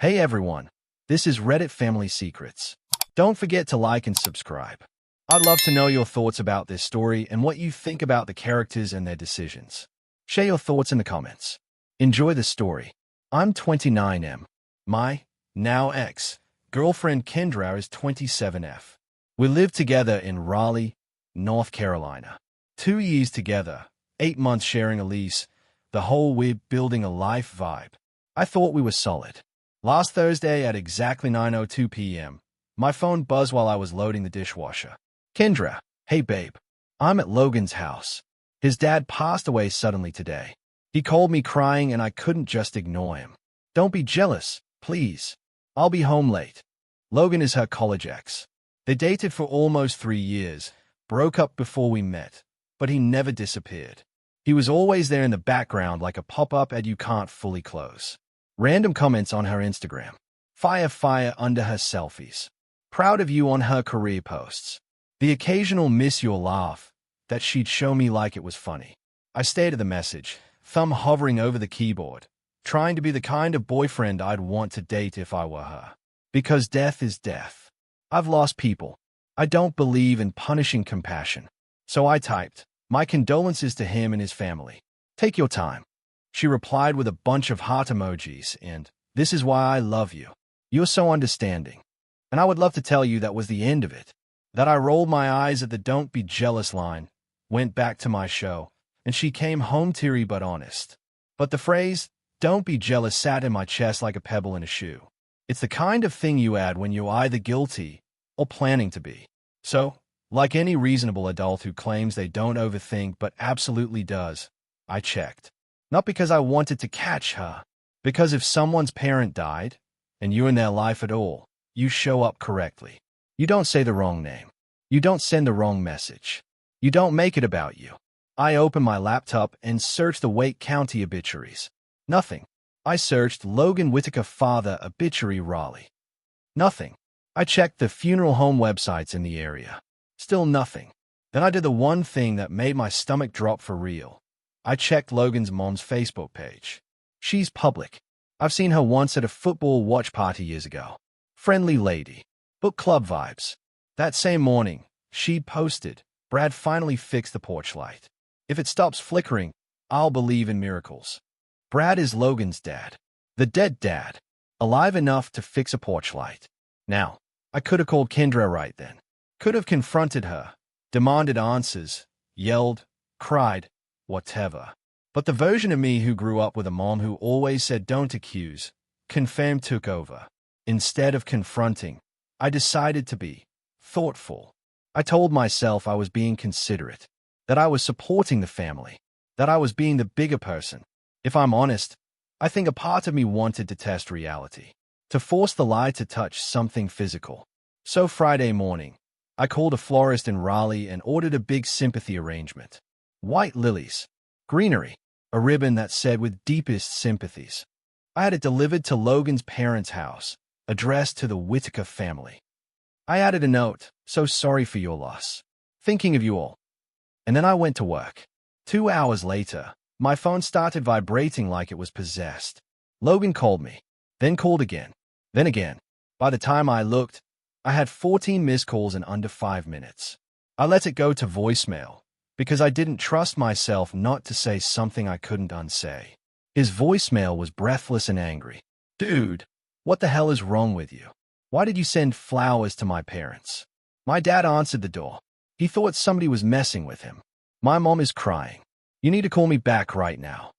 Hey everyone, this is Reddit Family Secrets. Don't forget to like and subscribe. I'd love to know your thoughts about this story and what you think about the characters and their decisions. Share your thoughts in the comments. Enjoy the story. I'm 29M. My, now ex, girlfriend Kendra is 27F. We live together in Raleigh, North Carolina. 2 years together, 8 months sharing a lease, the whole we're building a life vibe. I thought we were solid. Last Thursday at exactly 9:02 p.m., my phone buzzed while I was loading the dishwasher. Kendra, hey babe, I'm at Logan's house. His dad passed away suddenly today. He called me crying and I couldn't just ignore him. Don't be jealous, please. I'll be home late. Logan is her college ex. They dated for almost 3 years, broke up before we met, but he never disappeared. He was always there in the background like a pop-up ad you can't fully close. Random comments on her Instagram. Fire under her selfies. Proud of you on her career posts. The occasional miss your laugh that she'd show me like it was funny. I stared at the message, thumb hovering over the keyboard, trying to be the kind of boyfriend I'd want to date if I were her. Because death is death. I've lost people. I don't believe in punishing compassion. So I typed, my condolences to him and his family. Take your time. She replied with a bunch of heart emojis and, this is why I love you. You're so understanding. And I would love to tell you that was the end of it. That I rolled my eyes at the don't be jealous line, went back to my show, and she came home teary but honest. But the phrase, don't be jealous sat in my chest like a pebble in a shoe. It's the kind of thing you add when you're either guilty or planning to be. So, like any reasonable adult who claims they don't overthink but absolutely does, I checked. Not because I wanted to catch her, because if someone's parent died, and you're in their life at all, you show up correctly. You don't say the wrong name. You don't send the wrong message. You don't make it about you. I opened my laptop and searched the Wake County obituaries. Nothing. I searched Logan Whitaker father obituary Raleigh. Nothing. I checked the funeral home websites in the area. Still nothing. Then I did the one thing that made my stomach drop for real. I checked Logan's mom's Facebook page. She's public. I've seen her once at a football watch party years ago. Friendly lady. Book club vibes. That same morning, she posted, Brad finally fixed the porch light. If it stops flickering, I'll believe in miracles. Brad is Logan's dad. The dead dad. Alive enough to fix a porch light. Now, I could have called Kendra right then. Could have confronted her, demanded answers, yelled, cried, whatever. But the version of me who grew up with a mom who always said don't accuse, confirmed took over. Instead of confronting, I decided to be thoughtful. I told myself I was being considerate, that I was supporting the family, that I was being the bigger person. If I'm honest, I think a part of me wanted to test reality, to force the lie to touch something physical. So Friday morning, I called a florist in Raleigh and ordered a big sympathy arrangement. White lilies, greenery, a ribbon that said with deepest sympathies. I had it delivered to Logan's parents' house, addressed to the Whitaker family. I added a note, so sorry for your loss. Thinking of you all. And then I went to work. 2 hours later, my phone started vibrating like it was possessed. Logan called me, then called again, then again. By the time I looked, I had 14 missed calls in under 5 minutes. I let it go to voicemail, because I didn't trust myself not to say something I couldn't unsay. His voicemail was breathless and angry. Dude, what the hell is wrong with you? Why did you send flowers to my parents? My dad answered the door. He thought somebody was messing with him. My mom is crying. You need to call me back right now.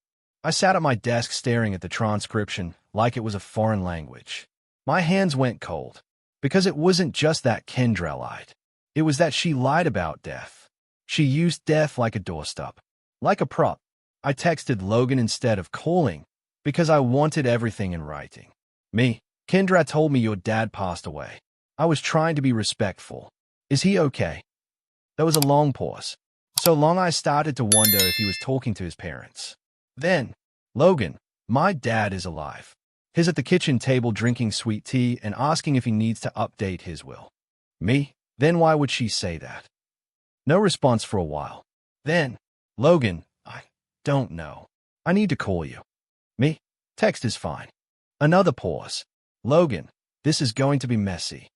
I sat at my desk staring at the transcription like it was a foreign language. My hands went cold, because it wasn't just that Kendra lied. It was that she lied about death. She used death like a doorstop, like a prop. I texted Logan instead of calling because I wanted everything in writing. Me, Kendra told me your dad passed away. I was trying to be respectful. Is he okay? There was a long pause. So long I started to wonder if he was talking to his parents. Then, Logan, my dad is alive. He's at the kitchen table drinking sweet tea and asking if he needs to update his will. Me, then why would she say that? No response for a while. Then, Logan, I don't know. I need to call you. Me, text is fine. Another pause. Logan, this is going to be messy.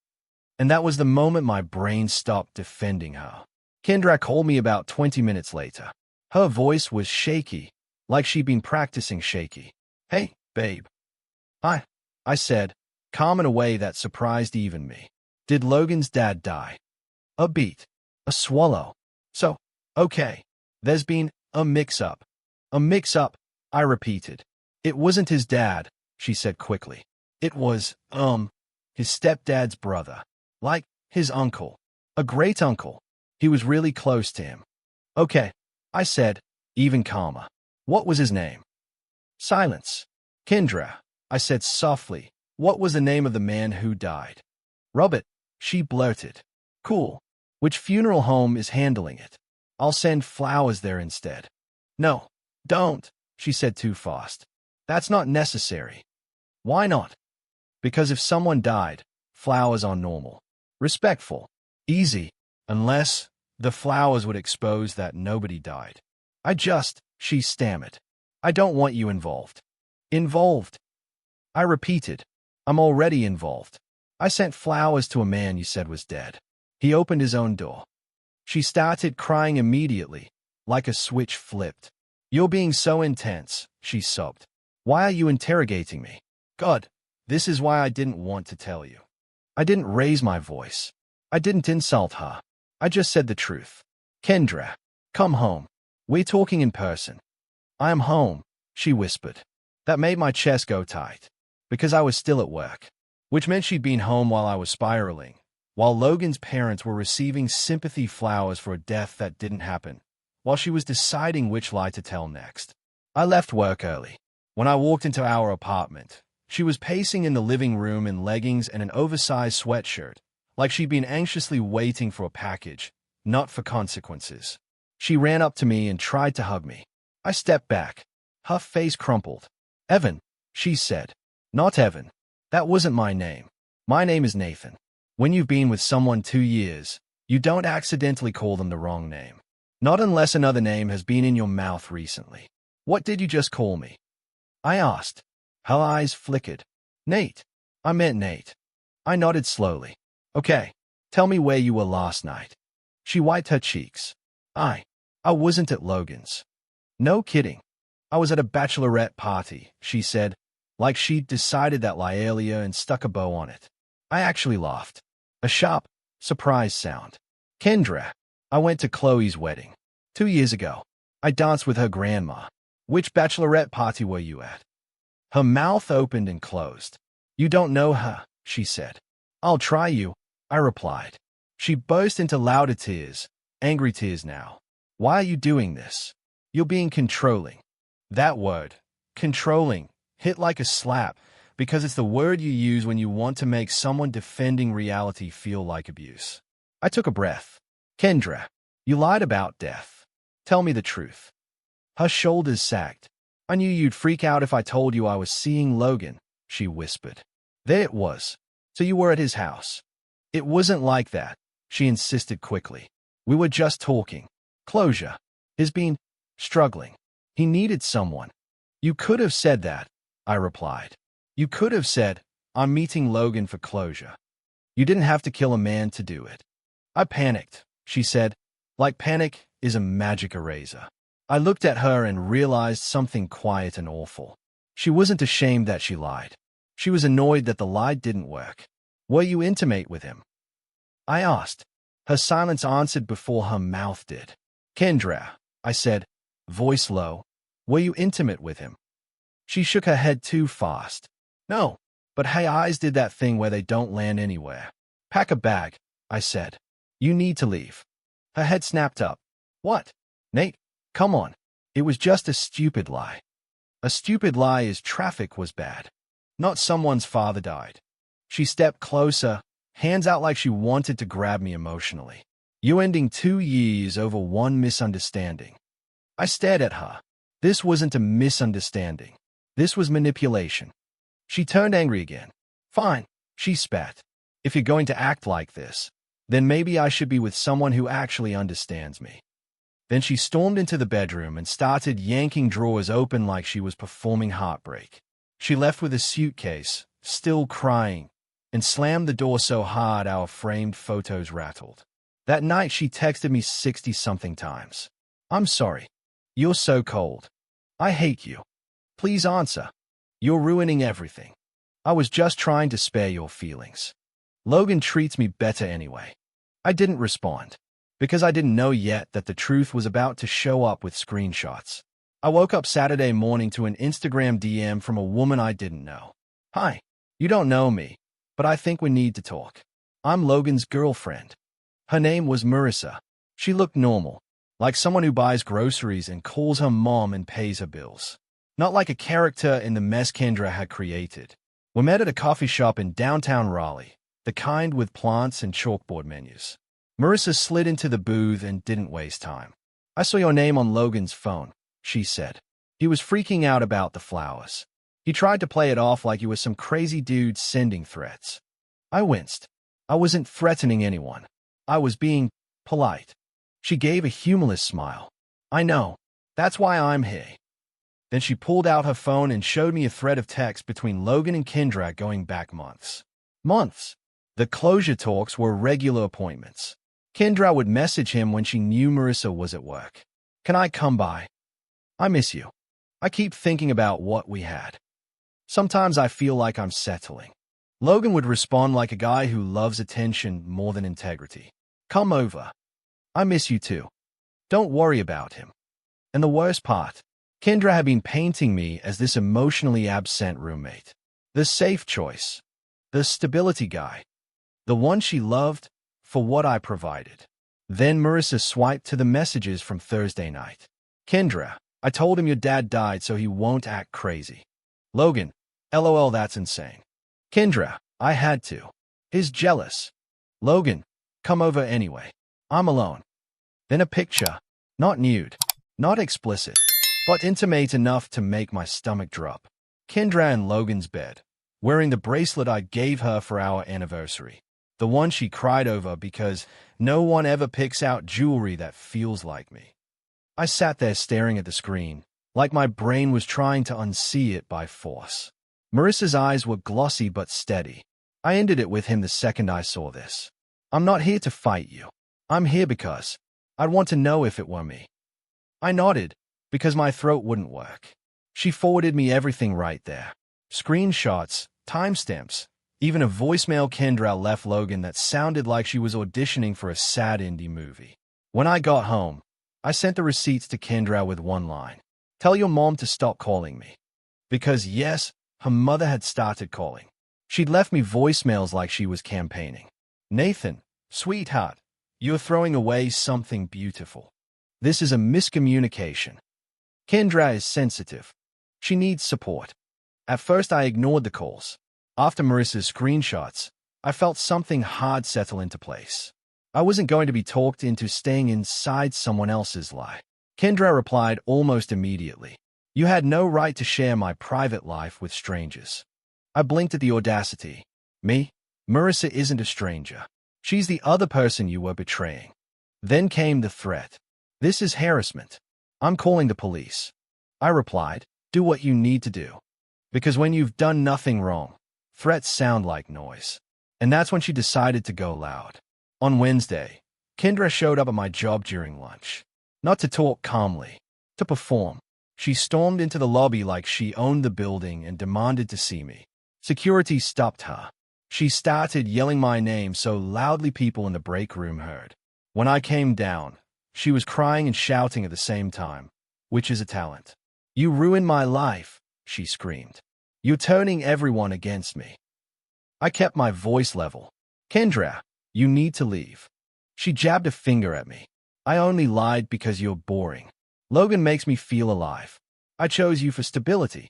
And that was the moment my brain stopped defending her. Kendra called me about 20 minutes later. Her voice was shaky, like she'd been practicing shaky. Hey, babe. I said, calm in a way that surprised even me. Did Logan's dad die? A beat. A swallow. So, okay. There's been a mix-up. A mix-up, I repeated. It wasn't his dad, she said quickly. It was, his stepdad's brother. Like, his uncle. A great-uncle. He was really close to him. Okay, I said, even calmer. What was his name? Silence. Kendra, I said softly. What was the name of the man who died? Robert, she blurted. Cool. Which funeral home is handling it? I'll send flowers there instead. No, don't, she said too fast. That's not necessary. Why not? Because if someone died, flowers are normal. Respectful. Easy. Unless the flowers would expose that nobody died. She stammered. I don't want you involved. Involved? I repeated. I'm already involved. I sent flowers to a man you said was dead. He opened his own door. She started crying immediately, like a switch flipped. You're being so intense, she sobbed. Why are you interrogating me? God, this is why I didn't want to tell you. I didn't raise my voice. I didn't insult her. I just said the truth. Kendra, come home. We're talking in person. I am home, she whispered. That made my chest go tight, because I was still at work, which meant she'd been home while I was spiraling, while Logan's parents were receiving sympathy flowers for a death that didn't happen, while she was deciding which lie to tell next. I left work early. When I walked into our apartment, she was pacing in the living room in leggings and an oversized sweatshirt, like she'd been anxiously waiting for a package, not for consequences. She ran up to me and tried to hug me. I stepped back. Her face crumpled. Evan, she said. Not Evan. That wasn't my name. My name is Nathan. When you've been with someone 2 years, you don't accidentally call them the wrong name. Not unless another name has been in your mouth recently. What did you just call me? I asked. Her eyes flickered. Nate. I meant Nate. I nodded slowly. Okay, tell me where you were last night. She wiped her cheeks. I wasn't at Logan's. No kidding. I was at a bachelorette party, she said, like she'd decided that lie earlier and stuck a bow on it. I actually laughed. A sharp, surprise sound. Kendra, I went to Chloe's wedding. 2 years ago. I danced with her grandma. Which bachelorette party were you at? Her mouth opened and closed. You don't know her, she said. I'll try you, I replied. She burst into louder tears, angry tears now. Why are you doing this? You're being controlling. That word, controlling, hit like a slap because it's the word you use when you want to make someone defending reality feel like abuse. I took a breath. Kendra, you lied about death. Tell me the truth. Her shoulders sagged. I knew you'd freak out if I told you I was seeing Logan, she whispered. There it was. So you were at his house. It wasn't like that, she insisted quickly. We were just talking. Closure. He's been struggling. He needed someone. You could have said that, I replied. You could have said, I'm meeting Logan for closure. You didn't have to kill a man to do it. I panicked, she said, like panic is a magic eraser. I looked at her and realized something quiet and awful. She wasn't ashamed that she lied. She was annoyed that the lie didn't work. Were you intimate with him? I asked. Her silence answered before her mouth did. Kendra, I said, voice low, were you intimate with him? She shook her head too fast. No, but her eyes did that thing where they don't land anywhere. Pack a bag, I said. You need to leave. Her head snapped up. What? Nate, come on. It was just a stupid lie. A stupid lie is traffic was bad. Not someone's father died. She stepped closer, hands out like she wanted to grab me emotionally. You ending 2 years over one misunderstanding. I stared at her. This wasn't a misunderstanding. This was manipulation. She turned angry again. Fine, she spat. If you're going to act like this, then maybe I should be with someone who actually understands me. Then she stormed into the bedroom and started yanking drawers open like she was performing heartbreak. She left with a suitcase, still crying, and slammed the door so hard our framed photos rattled. That night she texted me 60-something times. "I'm sorry. You're so cold. I hate you. Please answer. You're ruining everything. I was just trying to spare your feelings. Logan treats me better anyway." I didn't respond, because I didn't know yet that the truth was about to show up with screenshots. I woke up Saturday morning to an Instagram DM from a woman I didn't know. "Hi, you don't know me, but I think we need to talk. I'm Logan's girlfriend." Her name was Marissa. She looked normal, like someone who buys groceries and calls her mom and pays her bills. Not like a character in the mess Kendra had created. We met at a coffee shop in downtown Raleigh, the kind with plants and chalkboard menus. Marissa slid into the booth and didn't waste time. "I saw your name on Logan's phone," she said. "He was freaking out about the flowers. He tried to play it off like you were some crazy dude sending threats." I winced. I wasn't threatening anyone. I was being polite. She gave a humorless smile. "I know. That's why I'm here." Then she pulled out her phone and showed me a thread of text between Logan and Kendra going back months. Months. The closure talks were regular appointments. Kendra would message him when she knew Marissa was at work. "Can I come by? I miss you. I keep thinking about what we had. Sometimes I feel like I'm settling." Logan would respond like a guy who loves attention more than integrity. "Come over. I miss you too. Don't worry about him." And the worst part, Kendra had been painting me as this emotionally absent roommate. The safe choice. The stability guy. The one she loved for what I provided. Then Marissa swiped to the messages from Thursday night. "Kendra, I told him your dad died so he won't act crazy." Logan, "LOL, that's insane." Kendra, "I had to. He's jealous." Logan, "Come over anyway. I'm alone." Then a picture, not nude, not explicit, but intimate enough to make my stomach drop. Kendra in Logan's bed, wearing the bracelet I gave her for our anniversary. The one she cried over because no one ever picks out jewelry that feels like me. I sat there staring at the screen, like my brain was trying to unsee it by force. Marissa's eyes were glossy but steady. I ended it with him the second I saw this. "I'm not here to fight you. I'm here because I'd want to know if it were me." I nodded, because my throat wouldn't work. She forwarded me everything right there. Screenshots, timestamps, even a voicemail Kendra left Logan that sounded like she was auditioning for a sad indie movie. When I got home, I sent the receipts to Kendra with one line. "Tell your mom to stop calling me." Because yes, her mother had started calling. She'd left me voicemails like she was campaigning. "Nathan, sweetheart, you're throwing away something beautiful. This is a miscommunication." Kendra is sensitive. She needs support. At first I ignored the calls. After Marissa's screenshots, I felt something hard settle into place. I wasn't going to be talked into staying inside someone else's lie. Kendra replied almost immediately. "You had no right to share my private life with strangers." I blinked at the audacity. Me? Marissa isn't a stranger. She's the other person you were betraying. Then came the threat. "This is harassment. I'm calling the police." I replied, "Do what you need to do. Because when you've done nothing wrong, threats sound like noise." And that's when she decided to go loud. On Wednesday, Kendra showed up at my job during lunch. Not to talk calmly, to perform. She stormed into the lobby like she owned the building and demanded to see me. Security stopped her. She started yelling my name so loudly people in the break room heard. When I came down, she was crying and shouting at the same time, which is a talent. "You ruined my life," she screamed. "You're turning everyone against me." I kept my voice level. "Kendra, you need to leave." She jabbed a finger at me. "I only lied because you're boring. Logan makes me feel alive. I chose you for stability."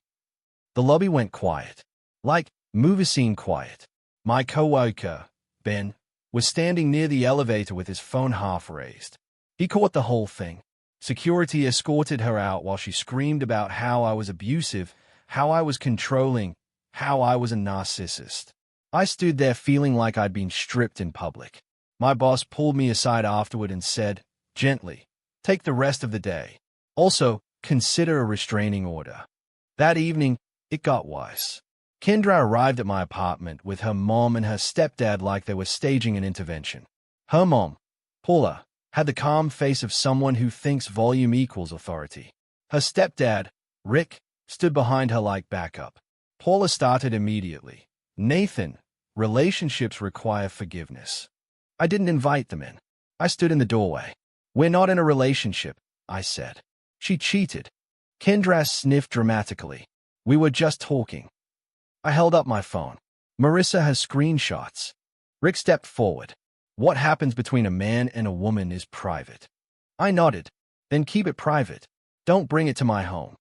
The lobby went quiet. Like, movie scene quiet. My coworker, Ben, was standing near the elevator with his phone half raised. He caught the whole thing. Security escorted her out while she screamed about how I was abusive, how I was controlling, how I was a narcissist. I stood there feeling like I'd been stripped in public. My boss pulled me aside afterward and said, gently, "Take the rest of the day. Also, consider a restraining order." That evening, it got worse. Kendra arrived at my apartment with her mom and her stepdad like they were staging an intervention. Her mom, Paula, had the calm face of someone who thinks volume equals authority. Her stepdad, Rick, stood behind her like backup. Paula started immediately. Nathan, relationships require forgiveness. I didn't invite them in. I stood in the doorway. We're not in a relationship, I said. She cheated. Kendra sniffed dramatically. We were just talking. I held up my phone. Marissa has screenshots. Rick stepped forward. What happens between a man and a woman is private. I nodded. Then keep it private. Don't bring it to my home.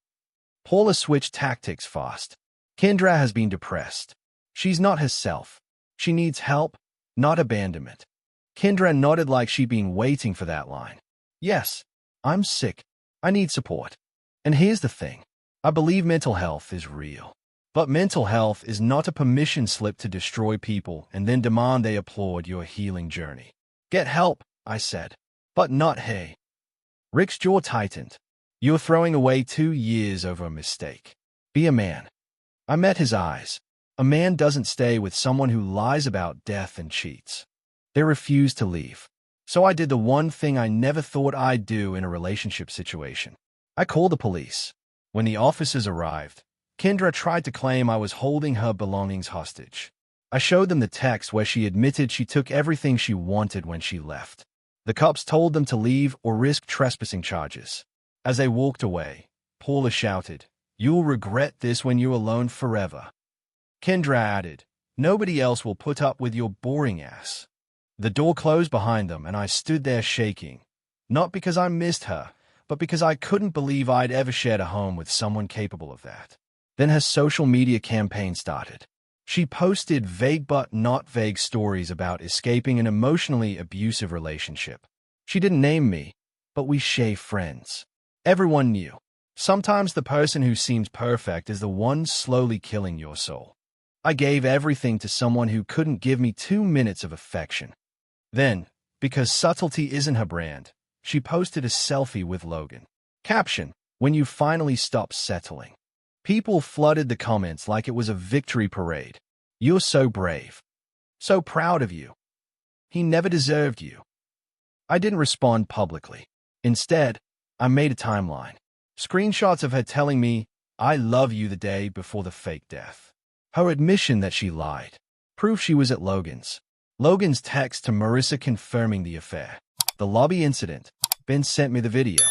Paula switched tactics fast. Kendra has been depressed. She's not herself. She needs help, not abandonment. Kendra nodded like she'd been waiting for that line. Yes, I'm sick. I need support. And here's the thing. I believe mental health is real. But mental health is not a permission slip to destroy people and then demand they applaud your healing journey. Get help, I said. But not hey. Rick's jaw tightened. You're throwing away 2 years over a mistake. Be a man. I met his eyes. A man doesn't stay with someone who lies about death and cheats. They refuse to leave. So I did the one thing I never thought I'd do in a relationship situation. I called the police. When the officers arrived, Kendra tried to claim I was holding her belongings hostage. I showed them the text where she admitted she took everything she wanted when she left. The cops told them to leave or risk trespassing charges. As they walked away, Paula shouted, "You'll regret this when you're alone forever." Kendra added, "Nobody else will put up with your boring ass." The door closed behind them and I stood there shaking, not because I missed her, but because I couldn't believe I'd ever shared a home with someone capable of that. Then her social media campaign started. She posted vague but not vague stories about escaping an emotionally abusive relationship. She didn't name me, but we share friends. Everyone knew. Sometimes the person who seems perfect is the one slowly killing your soul. I gave everything to someone who couldn't give me 2 minutes of affection. Then, because subtlety isn't her brand, she posted a selfie with Logan. Caption, "When you finally stop settling." People flooded the comments like it was a victory parade. "You're so brave. So proud of you. He never deserved you." I didn't respond publicly. Instead, I made a timeline. Screenshots of her telling me, "I love you" the day before the fake death. Her admission that she lied. Proof she was at Logan's. Logan's text to Marissa confirming the affair. The lobby incident. Ben sent me the video.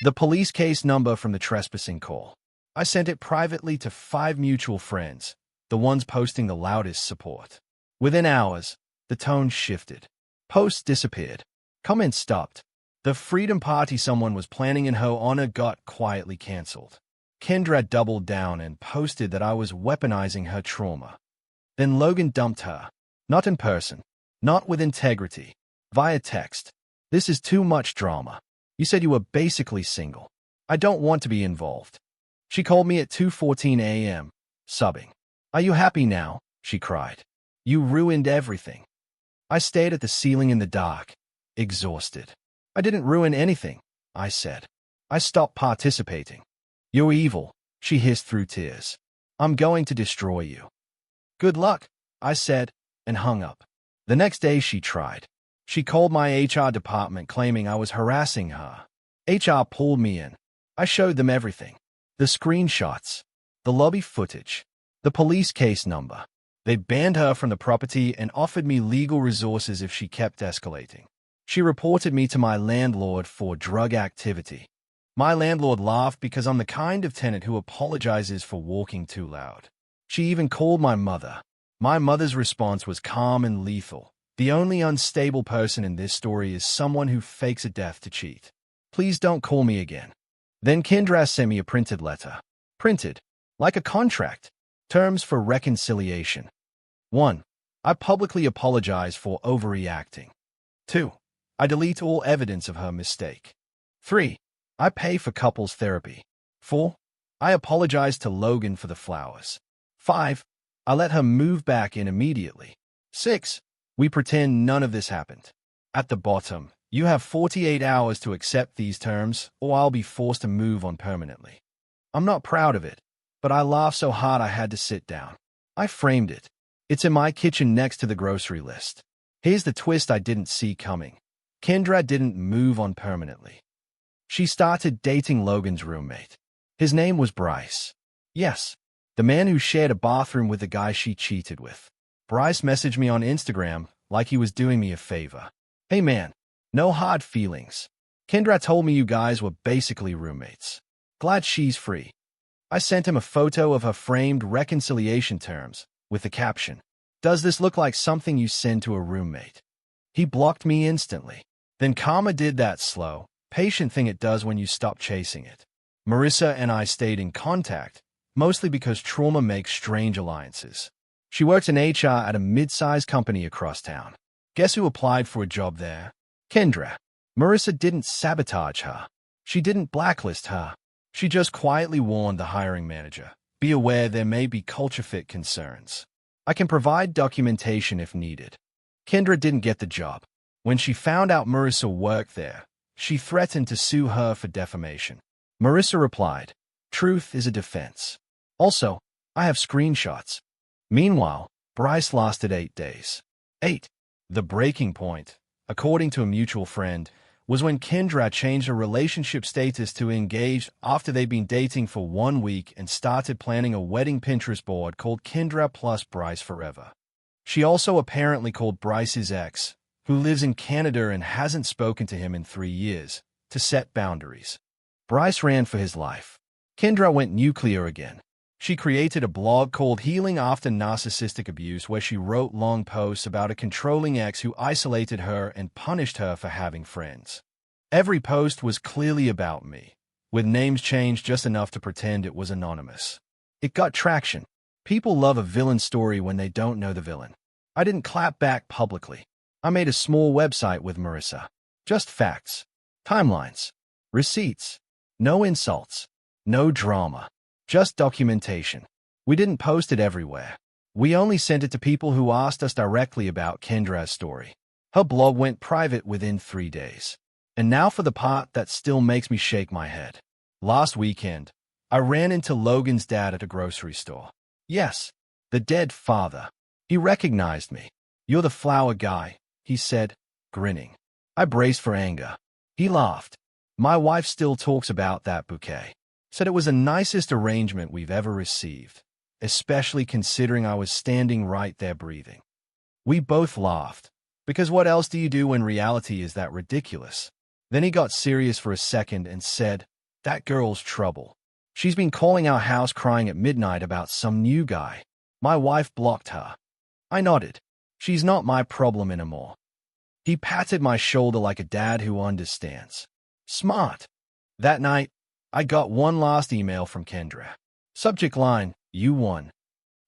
The police case number from the trespassing call. I sent it privately to 5 mutual friends, the ones posting the loudest support. Within hours, the tone shifted. Posts disappeared. Comments stopped. The Freedom Party someone was planning in her honor got quietly cancelled. Kendra doubled down and posted that I was weaponizing her trauma. Then Logan dumped her. Not in person. Not with integrity. Via text. "This is too much drama. You said you were basically single. I don't want to be involved." She called me at 2:14 a.m., subbing. "Are you happy now?" she cried. "You ruined everything." I stared at the ceiling in the dark, exhausted. "I didn't ruin anything," I said. "I stopped participating." "You're evil," she hissed through tears. "I'm going to destroy you." "Good luck," I said, and hung up. The next day she tried. She called my HR department claiming I was harassing her. HR pulled me in. I showed them everything. The screenshots, the lobby footage, the police case number. They banned her from the property and offered me legal resources if she kept escalating. She reported me to my landlord for drug activity. My landlord laughed because I'm the kind of tenant who apologizes for walking too loud. She even called my mother. My mother's response was calm and lethal. "The only unstable person in this story is someone who fakes a death to cheat. Please don't call me again." Then Kendra sent me a printed letter. Printed, like a contract. Terms for reconciliation. 1. I publicly apologize for overreacting. 2. I delete all evidence of her mistake. 3. I pay for couples therapy. 4. I apologize to Logan for the flowers. 5. I let her move back in immediately. 6. We pretend none of this happened. At the bottom, you have 48 hours to accept these terms, or I'll be forced to move on permanently. I'm not proud of it, but I laughed so hard I had to sit down. I framed it. It's in my kitchen next to the grocery list. Here's the twist I didn't see coming. Kendra didn't move on permanently. She started dating Logan's roommate. His name was Bryce. Yes, the man who shared a bathroom with the guy she cheated with. Bryce messaged me on Instagram like he was doing me a favor. Hey man, no hard feelings. Kendra told me you guys were basically roommates. Glad she's free. I sent him a photo of her framed reconciliation terms with the caption, "Does this look like something you send to a roommate?" He blocked me instantly. Then karma did that slow, patient thing it does when you stop chasing it. Marissa and I stayed in contact, mostly because trauma makes strange alliances. She works in HR at a mid-sized company across town. Guess who applied for a job there? Kendra. Marissa didn't sabotage her. She didn't blacklist her. She just quietly warned the hiring manager, "Be aware there may be culture fit concerns. I can provide documentation if needed." Kendra didn't get the job. When she found out Marissa worked there, she threatened to sue her for defamation. Marissa replied, "Truth is a defense. Also, I have screenshots." Meanwhile, Bryce lasted 8 days. 8. The breaking point, according to a mutual friend, was when Kendra changed her relationship status to engaged after they'd been dating for 1 week and started planning a wedding Pinterest board called Kendra plus Bryce Forever. She also apparently called Bryce's ex, who lives in Canada and hasn't spoken to him in 3 years, to set boundaries. Bryce ran for his life. Kendra went nuclear again. She created a blog called Healing After Narcissistic Abuse where she wrote long posts about a controlling ex who isolated her and punished her for having friends. Every post was clearly about me, with names changed just enough to pretend it was anonymous. It got traction. People love a villain story when they don't know the villain. I didn't clap back publicly. I made a small website with Marissa. Just facts, timelines, receipts, no insults, no drama. Just documentation. We didn't post it everywhere. We only sent it to people who asked us directly about Kendra's story. Her blog went private within 3 days. And now for the part that still makes me shake my head. Last weekend, I ran into Logan's dad at a grocery store. Yes, the dead father. He recognized me. "You're the flower guy," he said, grinning. I braced for anger. He laughed. "My wife still talks about that bouquet. Said it was the nicest arrangement we've ever received, especially considering I was standing right there breathing." We both laughed, because what else do you do when reality is that ridiculous? Then he got serious for a second and said, "That girl's trouble. She's been calling our house crying at midnight about some new guy. My wife blocked her." I nodded. "She's not my problem anymore." He patted my shoulder like a dad who understands. Smart. That night, I got one last email from Kendra. Subject line, "You won."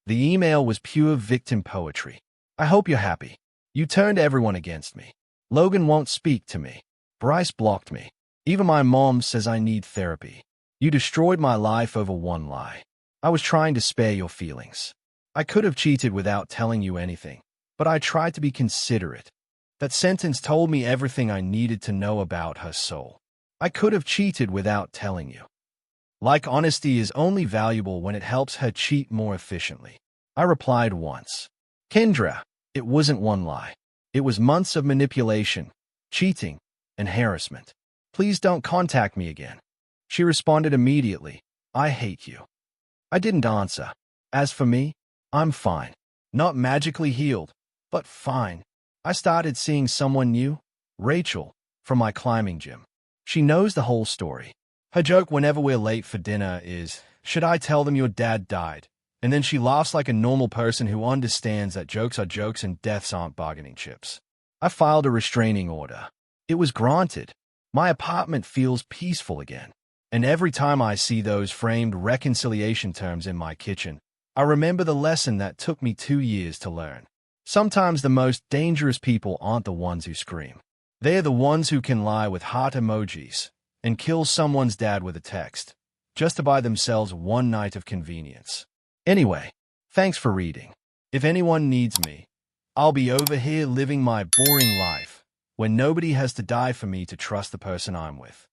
The email was pure victim poetry. "I hope you're happy. You turned everyone against me. Logan won't speak to me. Bryce blocked me. Even my mom says I need therapy. You destroyed my life over one lie. I was trying to spare your feelings. I could have cheated without telling you anything, but I tried to be considerate." That sentence told me everything I needed to know about her soul. I could have cheated without telling you. Like honesty is only valuable when it helps her cheat more efficiently. I replied once. "Kendra, it wasn't one lie. It was months of manipulation, cheating, and harassment. Please don't contact me again." She responded immediately, "I hate you." I didn't answer. As for me, I'm fine. Not magically healed, but fine. I started seeing someone new, Rachel, from my climbing gym. She knows the whole story. Her joke whenever we're late for dinner is, "Should I tell them your dad died?" And then she laughs like a normal person who understands that jokes are jokes and deaths aren't bargaining chips. I filed a restraining order. It was granted. My apartment feels peaceful again. And every time I see those framed reconciliation terms in my kitchen, I remember the lesson that took me 2 years to learn. Sometimes the most dangerous people aren't the ones who scream. They're the ones who can lie with heart emojis and kill someone's dad with a text, just to buy themselves one night of convenience. Anyway, thanks for reading. If anyone needs me, I'll be over here living my boring life, when nobody has to die for me to trust the person I'm with.